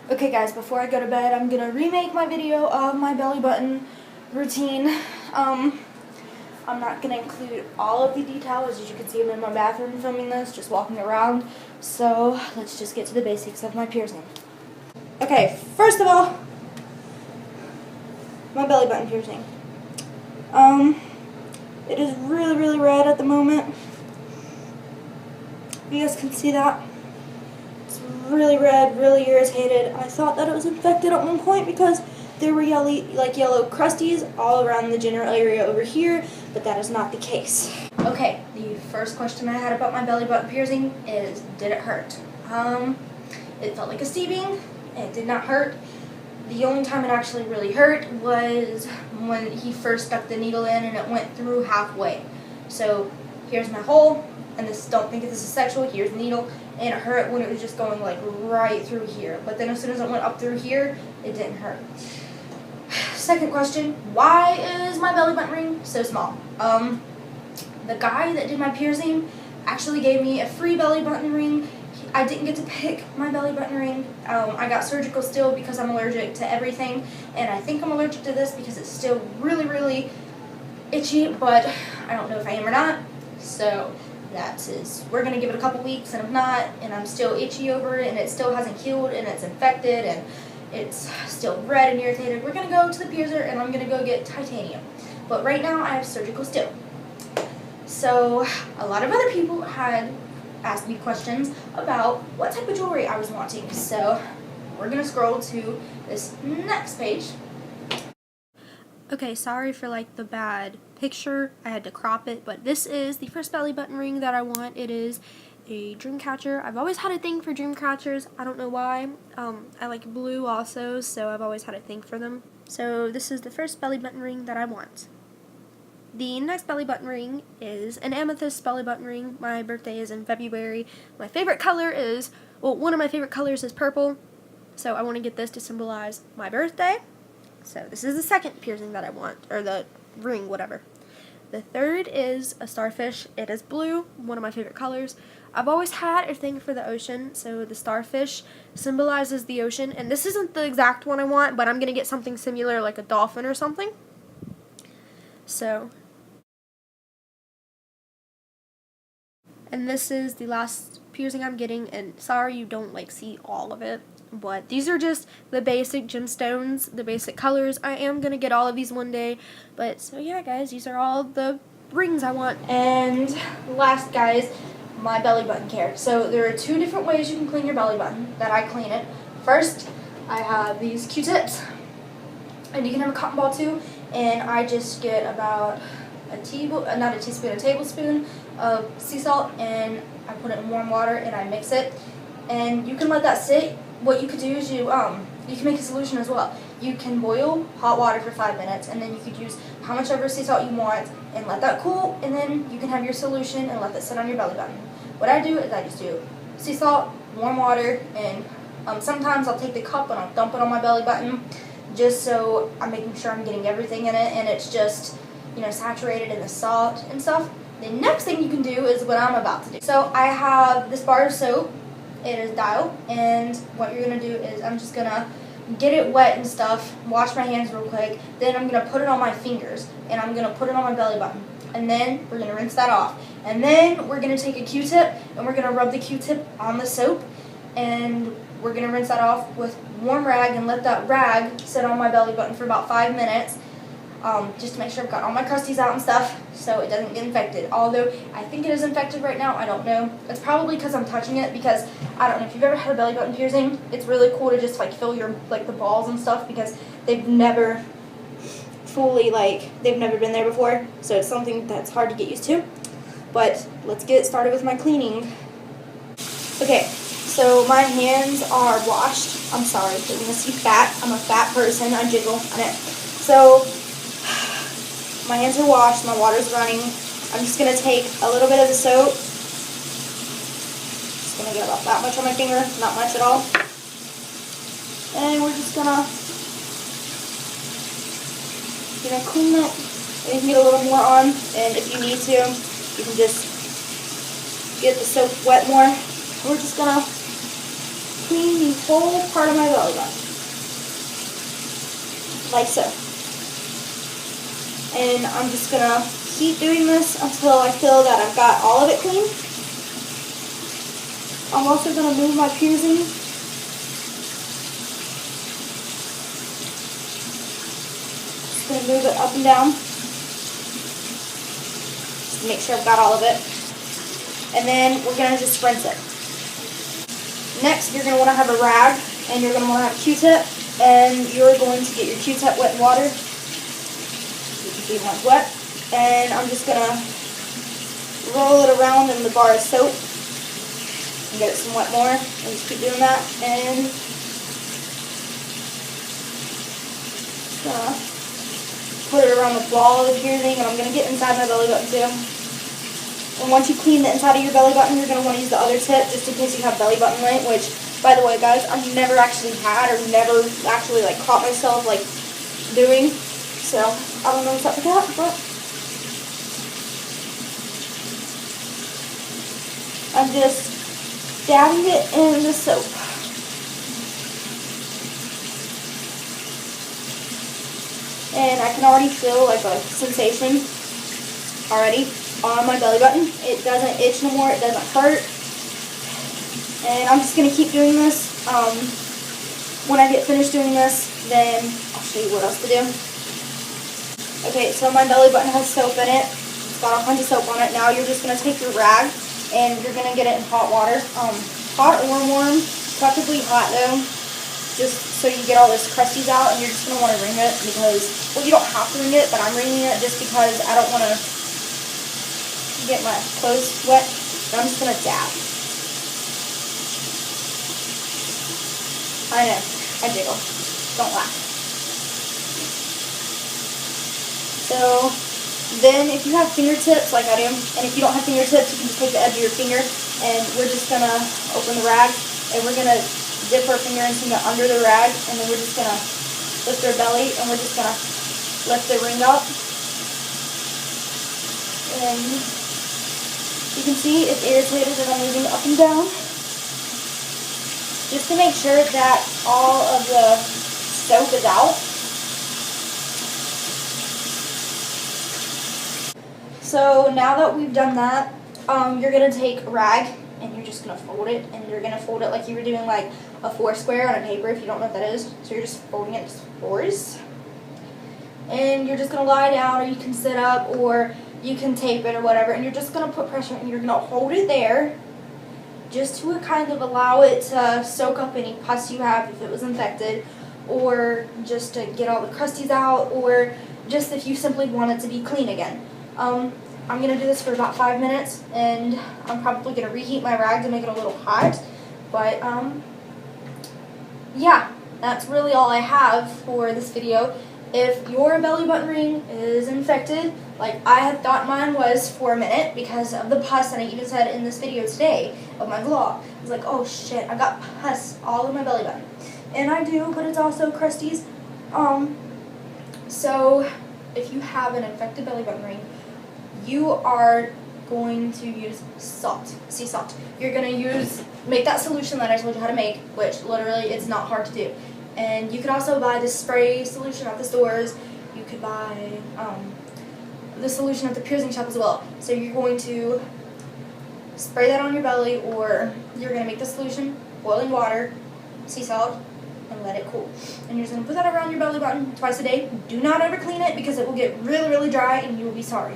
Okay guys, before I go to bed, I'm gonna remake my video of my belly button routine. I'm not gonna include all of the details. As you can see, I'm in my bathroom filming this, just walking around. So let's just get to the basics of my piercing. Okay, first of all, my belly button piercing. It is really red at the moment. You guys can see that. It's really red, really irritated. I thought that it was infected at one point because there were yellow crusties all around the general area over here, but that is not the case. Okay, the first question I had about my belly button piercing is, did it hurt? It felt like a stabbing. It did not hurt. The only time it actually really hurt was when he first stuck the needle in and it went through halfway. So here's my hole, and don't think this is sexual, here's the needle, and it hurt when it was just going like right through here. But then as soon as it went up through here, it didn't hurt. Second question, why is my belly button ring so small? The guy that did my piercing actually gave me a free belly button ring. I didn't get to pick my belly button ring. I got surgical still because I'm allergic to everything, and I think I'm allergic to this because it's still really itchy, but I don't know if I am or not. So we're gonna give it a couple weeks, and if not, and I'm still itchy over it, and it still hasn't healed, and it's infected, and it's still red and irritated, we're gonna go to the piercer, and I'm gonna go get titanium. But right now, I have surgical still. So a lot of other people had asked me questions about what type of jewelry I was wanting. So we're gonna scroll to this next page. Okay, sorry for like the bad picture. I had to crop it, but this is the first belly button ring that I want. It is a dream catcher. I've always had a thing for dream catchers. I don't know why. I like blue also, so I've always had a thing for them. So this is the first belly button ring that I want. The next belly button ring is an amethyst belly button ring. My birthday is in February. My favorite color is, one of my favorite colors is purple. So I want to get this to symbolize my birthday. So this is the second piercing that I want, or the ring, whatever. The third is a starfish. It is blue, one of my favorite colors. I've always had a thing for the ocean, so the starfish symbolizes the ocean. And this isn't the exact one I want, but I'm going to get something similar, like a dolphin or something. So, and this is the last piercing I'm getting, and sorry you don't see all of it, but these are just the basic gemstones, the basic colors. I am going to get all of these one day, but so yeah guys, these are all the rings I want. And last guys, my belly button care. So there are two different ways you can clean your belly button that I clean it. First, I have these Q-tips, and you can have a cotton ball too, and I just get about a tablespoon of sea salt, and I put it in warm water and I mix it, and you can let that sit. What you could do is you can make a solution as well. You can boil hot water for 5 minutes, and then you could use how much ever sea salt you want and let that cool, and then you can have your solution and let that sit on your belly button. What I do is I just do sea salt, warm water, and sometimes I'll take the cup and I'll dump it on my belly button, just so I'm making sure I'm getting everything in it, and it's just saturated in the salt and stuff. The next thing you can do is what I'm about to do. So I have this bar of soap. It is Dial, and what you're going to do is I'm just going to get it wet and stuff, wash my hands real quick, then I'm going to put it on my fingers, and I'm going to put it on my belly button, and then we're going to rinse that off. And then we're going to take a Q-tip, and we're going to rub the Q-tip on the soap, and we're going to rinse that off with warm rag and let that rag sit on my belly button for about 5 minutes. Just to make sure I've got all my crusties out and stuff so it doesn't get infected. Although I think it is infected right now, I don't know. It's probably because I'm touching it, because I don't know if you've ever had a belly button piercing. It's really cool to just feel your the balls and stuff, because they've never fully they've never been there before. So it's something that's hard to get used to. But let's get started with my cleaning. Okay, so my hands are washed. I'm sorry, you're gonna see fat. I'm a fat person. I jiggle on it. So my hands are washed, my water's running. I'm just going to take a little bit of the soap. Just going to get about that much on my finger, not much at all. And we're just going to clean that. And you can get a little more on, and if you need to, you can just get the soap wet more. We're just going to clean the whole part of my belly button. Like so. And I'm just going to keep doing this until I feel that I've got all of it clean. I'm also going to move my piercing. Just going to move it up and down. Just to make sure I've got all of it. And then we're going to just rinse it. Next, you're going to want to have a rag, and you're going to want to have a Q-tip, and you're going to get your Q-tip wet in water. You can see mine's wet. And I'm just going to roll it around in the bar of soap and get it somewhat more, and just keep doing that. And just going to put it around the ball of the piercing, and I'm going to get inside my belly button too. And once you clean the inside of your belly button, you're going to want to use the other tip just in case you have belly button lint, which, by the way, guys, I've never actually had or never actually, like, caught myself, like, doing. So, I don't know what's up with that, but I'm just dabbing it in the soap. And I can already feel, like, a sensation already on my belly button. It doesn't itch no more, it doesn't hurt. And I'm just going to keep doing this. When I get finished doing this, then I'll show you what else to do. Okay, so my belly button has soap in it. It's got a bunch of soap on it. Now you're just going to take your rag and you're going to get it in hot water. Hot or warm, preferably hot though, just so you get all this crusties out, and you're just going to want to wring it because, well, you don't have to wring it, but I'm wringing it just because I don't want to get my clothes wet. And I'm just going to dab. I know, I jiggle. Don't laugh. So then if you have fingertips like I do, and if you don't have fingertips, you can just take the edge of your finger, and we're just going to open the rag, and we're going to dip our finger into under the rag, and then we're just going to lift our belly, and we're just going to lift the ring up. And you can see it's irritated and I'm moving up and down, just to make sure that all of the soap is out. So now that we've done that, you're going to take a rag and you're just going to fold it, and you're going to fold it like you were doing like a four square on a paper, if you don't know what that is. So you're just folding it as fours. And you're just going to lie down, or you can sit up, or you can tape it or whatever, and you're just going to put pressure, and you're going to hold it there just to kind of allow it to soak up any pus you have if it was infected, or just to get all the crusties out, or just if you simply want it to be clean again. I'm going to do this for about 5 minutes, and I'm probably going to reheat my rag to make it a little hot, but yeah, that's really all I have for this video. If your belly button ring is infected, like I had thought mine was for a minute because of the pus, and I even said in this video today of my vlog, I was like, oh shit, I got pus all in my belly button. And I do, but it's also crusties. So if you have an infected belly button ring, you are going to use salt, sea salt. You're going to make that solution that I told you how to make, which literally it's not hard to do. And you can also buy this spray solution at the stores. You could buy the solution at the piercing shop as well. So you're going to spray that on your belly, or you're going to make the solution, boiling water, sea salt, and let it cool. And you're just going to put that around your belly button twice a day. Do not ever clean it because it will get really, really dry and you will be sorry.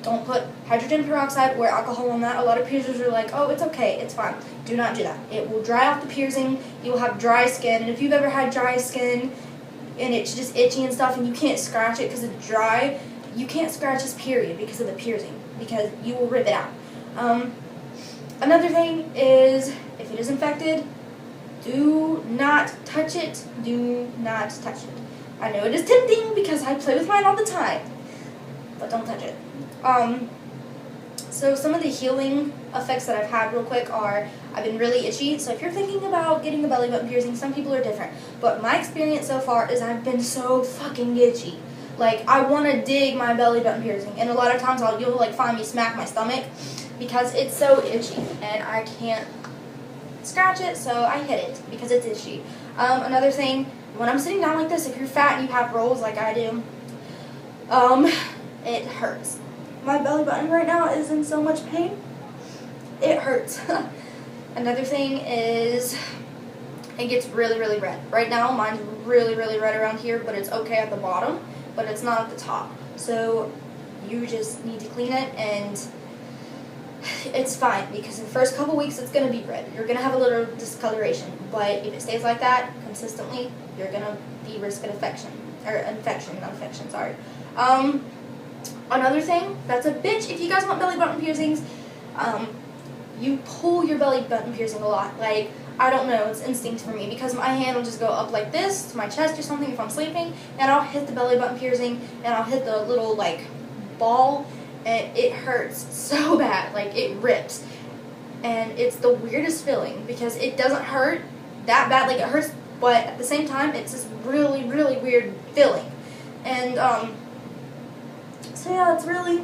Don't put hydrogen peroxide or alcohol on that. A lot of piercers are like, oh, it's okay, it's fine. Do not do that. It will dry off the piercing. You will have dry skin. And if you've ever had dry skin and it's just itchy and stuff and you can't scratch it because it's dry, you can't scratch this period because of the piercing, because you will rip it out. Another thing is, if it is infected, do not touch it. Do not touch it. I know it is tempting because I play with mine all the time, but don't touch it. So some of the healing effects that I've had real quick are, I've been really itchy. So if you're thinking about getting a belly button piercing, some people are different. But my experience so far is I've been so fucking itchy. Like, I want to dig my belly button piercing. And a lot of times you'll like find me smack my stomach because it's so itchy and I can't scratch it, so I hit it because it's itchy. Another thing, when I'm sitting down like this, if you're fat and you have rolls like I do, it hurts. My belly button right now is in so much pain. It hurts. Another thing is it gets really, really red. Right now, mine's really, really red around here, but it's okay at the bottom, but it's not at the top. So you just need to clean it, and it's fine because in the first couple weeks it's going to be red. You're going to have a little discoloration, but if it stays like that consistently, you're going to be risk an infection, sorry. Another thing that's a bitch, if you guys want belly button piercings, you pull your belly button piercing a lot. Like, I don't know, it's instinct for me because my hand will just go up like this to my chest or something if I'm sleeping, and I'll hit the belly button piercing, and I'll hit the little, like, ball, and it hurts so bad. Like, it rips. And it's the weirdest feeling because it doesn't hurt that bad. Like, it hurts, but at the same time, it's this really, really weird feeling. And, so yeah, that's really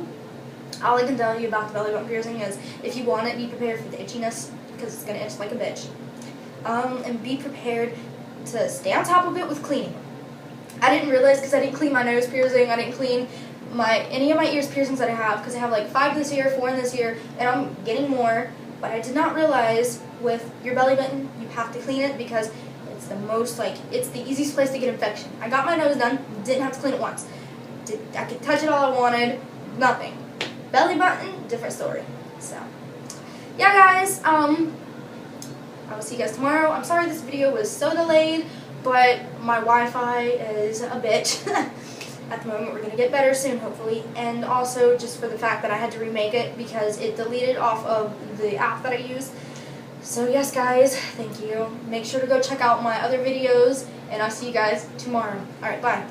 all I can tell you about the belly button piercing is if you want it, be prepared for the itchiness because it's going to itch like a bitch. And be prepared to stay on top of it with cleaning. I didn't realize because I didn't clean my nose piercing, I didn't clean any of my ears piercings that I have because I have like 5 this year, 4 in this year, and I'm getting more. But I did not realize with your belly button, you have to clean it because it's the most, like, it's the easiest place to get infection. I got my nose done, didn't have to clean it once. I could touch it all I wanted, nothing. Belly button, different story. So, yeah, guys, I will see you guys tomorrow. I'm sorry this video was so delayed, but my Wi-Fi is a bitch. At the moment, we're going to get better soon, hopefully. And also, just for the fact that I had to remake it because it deleted off of the app that I use. So, yes, guys, thank you. Make sure to go check out my other videos, and I'll see you guys tomorrow. Alright, bye.